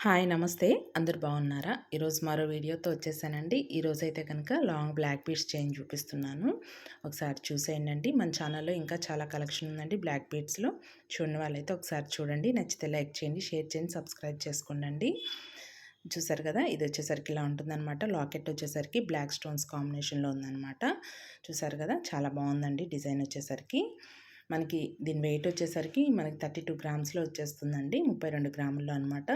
Hi నమస్తే. అందరూ బాగున్నారా? ఈరోజు మరో వీడియోతో వచ్చేసానండి. ఈరోజైతే కనుక లాంగ్ బ్లాక్ బీడ్స్ చైన్ చూపిస్తున్నాను. ఒకసారి చూసేయండి. మన ఛానల్లో ఇంకా చాలా కలెక్షన్ ఉందండి బ్లాక్ బీడ్స్లో. చూడని వాళ్ళైతే ఒకసారి చూడండి. నచ్చితే లైక్ చేయండి, షేర్ చేయండి, సబ్స్క్రైబ్ చేసుకోండి. చూసారు కదా, ఇది వచ్చేసరికి ఇలా ఉంటుందన్నమాట. లాకెట్ వచ్చేసరికి బ్లాక్ స్టోన్స్ కాంబినేషన్లో ఉందన్నమాట. చూసారు కదా, చాలా బాగుందండి డిజైన్ వచ్చేసరికి. మనకి దీని వెయిట్ వచ్చేసరికి మనకి 32 గ్రామ్స్లో వచ్చేస్తుందండి, 32 గ్రాముల్లో అనమాట.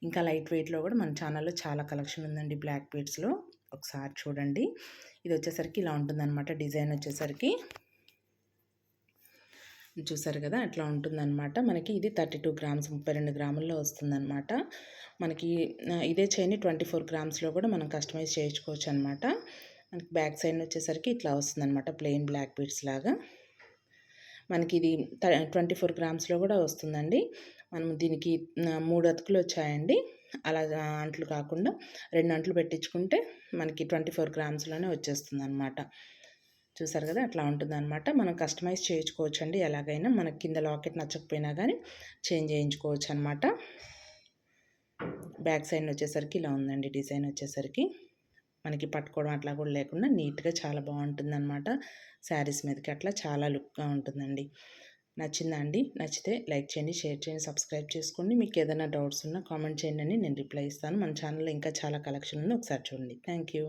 ఇంకా లైట్ వెయిట్లో కూడా మన ఛానల్లో చాలా కలెక్షన్ ఉందండి బ్లాక్ బీడ్స్లో. ఒకసారి చూడండి. ఇది వచ్చేసరికి ఇలా ఉంటుందన్నమాట. డిజైన్ వచ్చేసరికి చూసారు కదా, అట్లా ఉంటుందన్నమాట. మనకి ఇది 32 గ్రామ్స్ 32 గ్రాముల్లో వస్తుందన్నమాట. మనకి ఇదే చైన్ 24 గ్రామ్స్లో కూడా మనం కస్టమైజ్ చేయించుకోవచ్చు అనమాట. మనకి బ్యాక్ సైడ్ వచ్చేసరికి ఇట్లా వస్తుందన్నమాట, ప్లెయిన్ బ్లాక్ బీడ్స్ లాగా. మనకి ఇది 24 గ్రామ్స్లో కూడా వస్తుందండి. మనం దీనికి 3 అతుకులు వచ్చాయండి. అలా అంట్లు కాకుండా 2 అంట్లు పెట్టించుకుంటే మనకి 24 గ్రామ్స్లోనే వచ్చేస్తుందన్నమాట. చూసారు కదా, అట్లా ఉంటుందన్నమాట. మనం కస్టమైజ్ చేయించుకోవచ్చు అండి. ఎలాగైనా మనకి కింద లాకెట్ నచ్చకపోయినా కానీ చేంజ్ చేయించుకోవచ్చు అనమాట. బ్యాక్ సైడ్ వచ్చేసరికి ఇలా ఉందండి డిజైన్ వచ్చేసరికి. మనకి పట్టుకోవడం అట్లా కూడా లేకుండా నీట్గా చాలా బాగుంటుందన్నమాట. శారీస్ మీదకి అట్లా చాలా లుక్గా ఉంటుందండి. నచ్చిందా అండి? నచ్చితే లైక్ చేయండి, షేర్ చేయండి, సబ్స్క్రైబ్ చేసుకోండి. మీకు ఏదైనా డౌట్స్ ఉన్నా కామెంట్ చేయండి, నేను రిప్లై ఇస్తాను. మన ఛానల్లో ఇంకా చాలా కలెక్షన్ ఉంది, ఒకసారి చూడండి. Thank you.